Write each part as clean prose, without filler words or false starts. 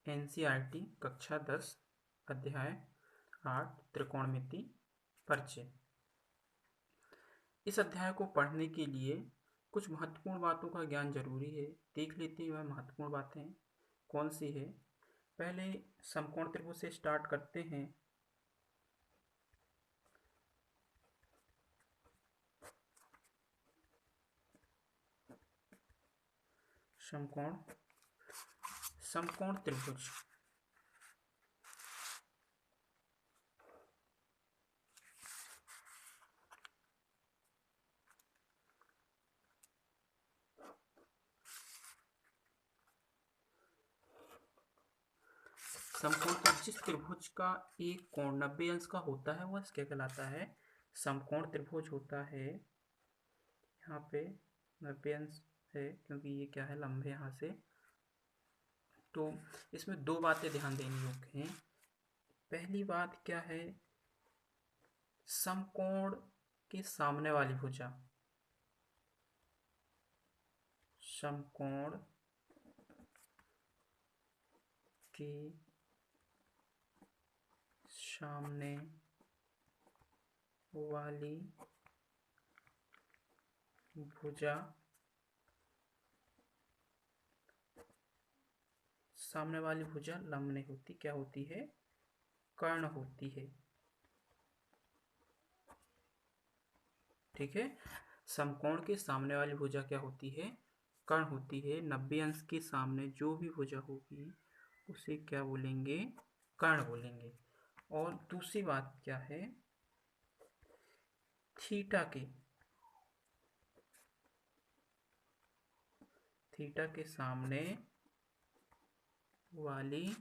NCERT कक्षा 10 अध्याय 8 त्रिकोणमिति परिचय। इस अध्याय को पढ़ने के लिए कुछ महत्वपूर्ण बातों का ज्ञान जरूरी है। देख लेते हैं वह महत्वपूर्ण बातें कौन सी है। पहले समकोण त्रिभुज से स्टार्ट करते हैं। समकोण त्रिभुज जिस त्रिभुज का एक कोण 90 अंश का होता है वह क्या कहलाता है? समकोण त्रिभुज होता है। यहाँ पे 90 अंश है क्योंकि ये क्या है, लंब है यहाँ से। तो इसमें दो बातें ध्यान देनी योग्य हैं। पहली बात क्या है, समकोण के सामने वाली भुजा, समकोण के सामने वाली भुजा, सामने वाली भुजा लंब नहीं होती, क्या होती है? कर्ण होती है। ठीक है, समकोण के सामने वाली भुजा क्या होती है? कर्ण होती है। 90 अंश के सामने जो भी भुजा होगी उसे क्या बोलेंगे? कर्ण बोलेंगे। और दूसरी बात क्या है, थीटा के सामने वाली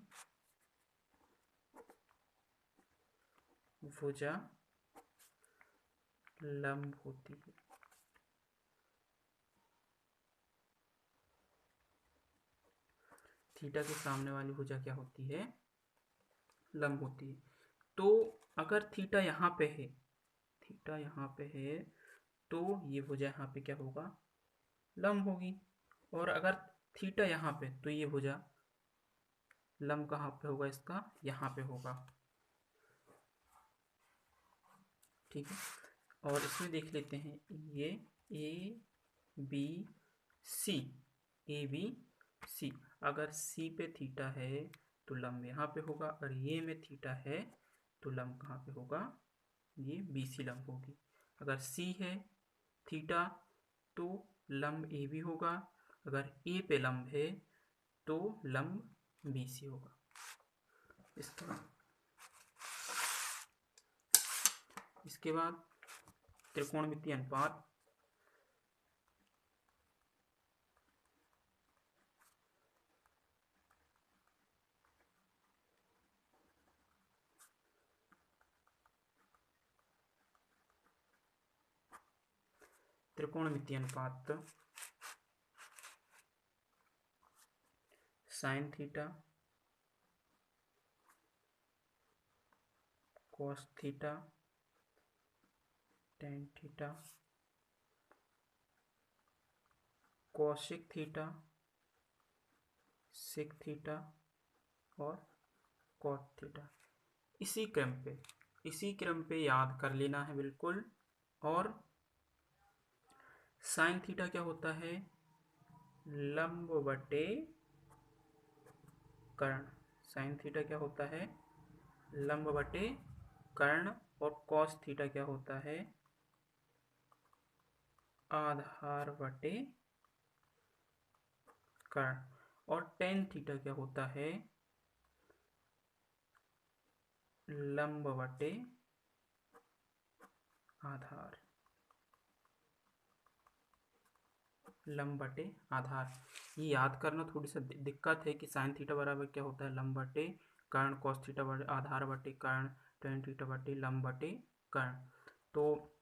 भुजा लंब होती है। थीटा के सामने वाली भुजा क्या होती है? लंब होती है। तो अगर थीटा यहाँ पे है, थीटा यहाँ पे है, तो ये भुजा यहाँ पे क्या होगा? लंब होगी। और अगर थीटा यहाँ पे, तो ये भुजा लंब कहाँ पे होगा? इसका यहाँ पे होगा। ठीक है, और इसमें देख लेते हैं, ये ए बी सी, अगर सी पे थीटा है तो लंब यहाँ पे होगा, और ये में थीटा है तो लंब कहाँ पे होगा? ये BC लंब होगी। अगर सी है थीटा तो लंब AB होगा, अगर ए पे लंब है तो लंब BC होगा। इसके बाद त्रिकोणमितीय अनुपात। त्रिकोणमितीय अनुपात sine theta cos theta tan theta cosec theta sec theta और कॉट थीटा, इसी क्रम पे याद कर लेना है बिल्कुल। और साइन थीटा क्या होता है? लंब बटे कर्ण। साइन थीटा क्या होता है? लंब बटे कर्ण। और कॉस थीटा क्या होता है? आधार बटे कर्ण। और टेन थीटा क्या होता है? लंब बटे आधार। लंब बटे आधार, ये याद करना थोड़ी सा दिक्कत है कि साइन थीटा बराबर क्या होता है? लंब बटे कर्ण। कॉस थीटा बटे आधार बटे कर्ण। टेन थीटा बटे लंब बटे कर्ण। तो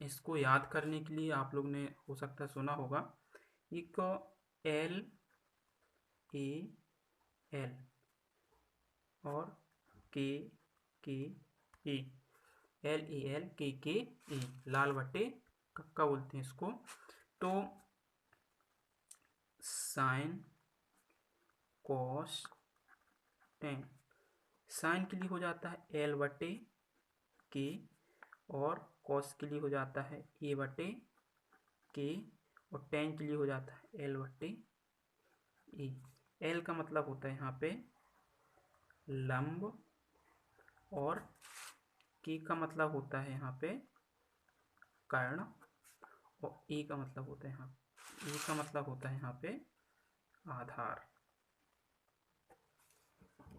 इसको याद करने के लिए आप लोग ने हो सकता है सुना होगा, एक LAL और KKA, LAL KKA, लाल बटे कक्का बोलते हैं इसको। तो साइन कॉस टेन। साइन के लिए हो जाता है एल बटे के, और कॉस के लिए हो जाता है ए बटे के, और टेन के लिए हो जाता है एल बटे ए। एल का मतलब होता है यहाँ पे लंब, और के का मतलब होता है यहाँ पे कर्ण, और ए का मतलब होता है यहाँ पे आधार।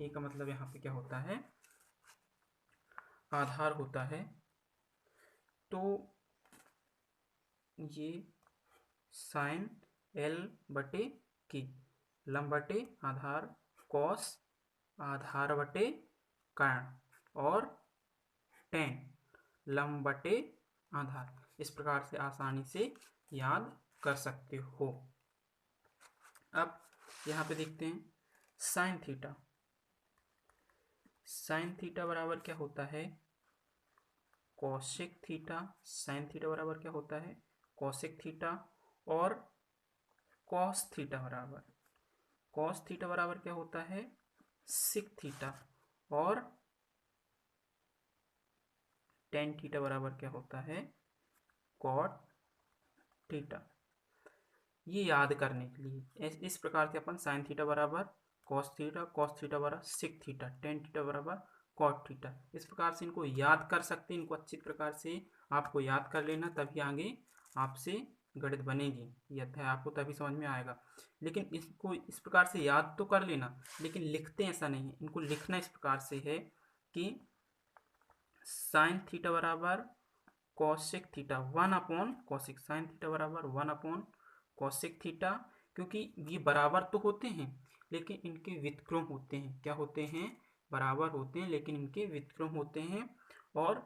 ए का मतलब यहाँ पे क्या होता है, आधार होता है। तो ये साइन एल बटे के, लंब बटे आधार, कॉस आधार बटे कर्ण, और टेन लंब बटे आधार। इस प्रकार से आसानी से याद कर सकते हो। अब यहाँ पे देखते हैं साइन थीटा। साइन थीटा बराबर क्या होता है, कोसेक थीटा। साइन थीटा बराबर क्या होता है, कोसेक थीटा। और कॉस थीटा बराबर क्या होता है, सिक थीटा। और टेन थीटा बराबर क्या होता है, कॉट थीटा। ये याद करने के लिए इस प्रकार से अपन साइन थीटा बराबर कॉस थीटा बराबर सिक थीटा, टेन थीटा बराबर कॉट थीटा, इस प्रकार से इनको याद कर सकते हैं। इनको अच्छी प्रकार से आपको याद कर लेना, तभी आगे आपसे गणित बनेगी, ये अध्याय आपको तभी समझ में आएगा। लेकिन इसको इस प्रकार से याद तो कर लेना, लेकिन लिखते ऐसा नहीं है। इनको लिखना इस प्रकार से है कि साइन थीटा बराबर cosec theta 1 cosec, sine theta बराबर 1 कोसेक थीटा। क्योंकि ये बराबर तो होते हैं लेकिन इनके व्युत्क्रम होते हैं। क्या होते हैं, बराबर होते हैं लेकिन इनके व्युत्क्रम होते हैं। और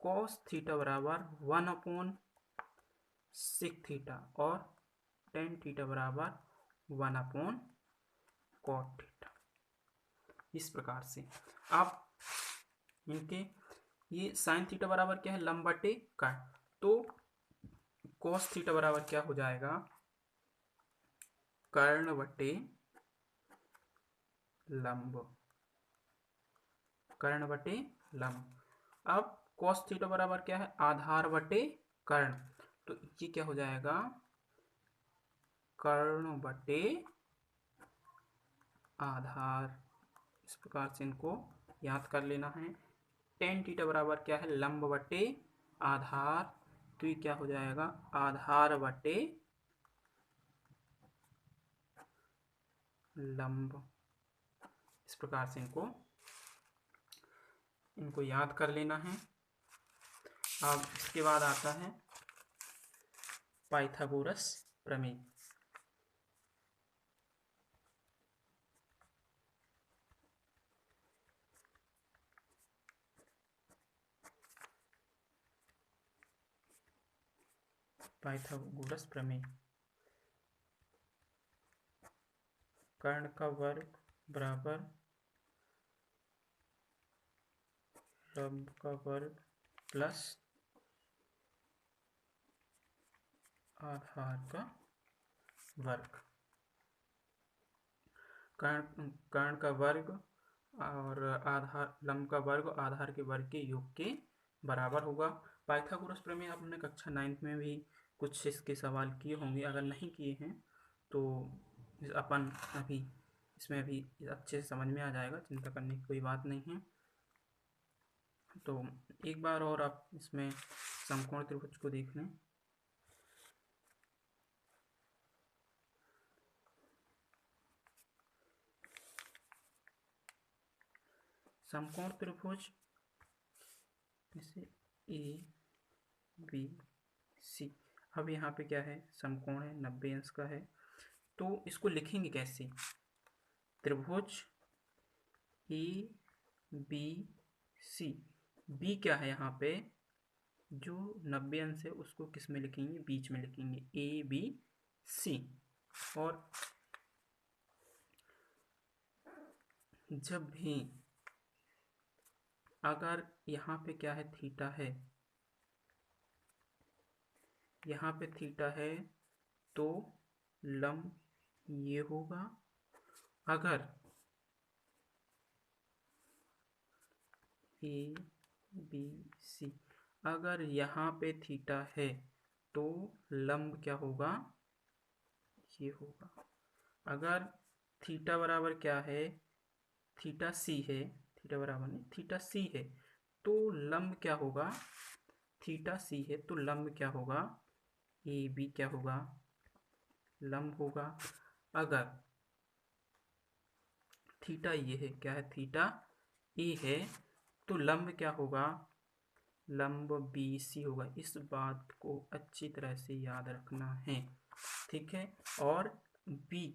कॉस थीटा बराबर 1 सिक थीटा, और टेन थीटा बराबर 1 कॉट थीटा। इस प्रकार से आप इनके, ये साइन थीटा बराबर क्या है, लंब बटे कर्ण। तो कॉस थीटा बराबर क्या हो जाएगा, कर्ण बटे लंब, कर्ण बटे लंब। अब कॉस थीटा बराबर क्या है, आधार बटे कर्ण। तो ये क्या हो जाएगा, कर्ण बटे आधार। इस प्रकार से इनको याद कर लेना है। टेन थीटा बराबर क्या है, लंब बटे आधार। तो ये क्या हो जाएगा, आधार बटे लंब। इस प्रकार से इनको याद कर लेना है। अब इसके बाद आता है पाइथागोरस प्रमेय। पाइथागोरस प्रमेय, कर्ण का वर्ग बराबर लंब का वर्ग प्लस आधार का वर्ग। कर्ण का वर्ग और आधार, लंब का वर्ग और आधार के वर्ग के योग के बराबर होगा। पाइथागोरस प्रमेय आपने कक्षा 9 में भी कुछ इसके सवाल किए होंगे। अगर नहीं किए हैं तो अपन अभी इसमें अभी अच्छे से समझ में आ जाएगा, चिंता करने की कोई बात नहीं है। तो एक बार और आप इसमें समकोण त्रिभुज को देख लें। समकोण त्रिभुज जैसे ए बी सी। अब यहाँ पे क्या है, समकोण है, 90 अंश का है। तो इसको लिखेंगे कैसे, त्रिभुज ए बी सी। बी क्या है, यहाँ पे जो 90 अंश है उसको किस में लिखेंगे, बीच में लिखेंगे, ए बी सी। और जब भी अगर यहाँ पे क्या है, थीटा है, यहाँ पे थीटा है तो लंब ये होगा। अगर ए बी सी। अगर यहाँ पे थीटा है तो लंब क्या होगा, ये होगा। अगर थीटा बराबर क्या है, थीटा सी है, थीटा बराबर नहीं, थीटा सी है, तो लंब क्या होगा, थीटा सी है तो लंब क्या होगा, ए बी क्या होगा, लंब होगा। अगर थीटा ये है, क्या है, थीटा ए है, तो लंब क्या होगा, लंब बी सी होगा। इस बात को अच्छी तरह से याद रखना है, ठीक है। और बी,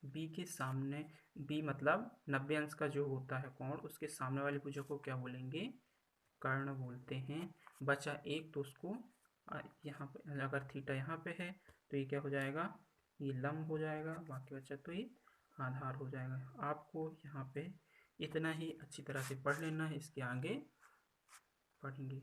बी के सामने, बी मतलब 90 अंश का जो होता है कोण, उसके सामने वाली भुजा को क्या बोलेंगे, कर्ण बोलते हैं। बचा एक, तो उसको यहाँ पे अगर थीटा यहाँ पे है तो ये क्या हो जाएगा, ये लंब हो जाएगा, बाकी बचा तो ये आधार हो जाएगा। आपको यहाँ पे इतना ही अच्छी तरह से पढ़ लेना है, इसके आगे पढ़ेंगे।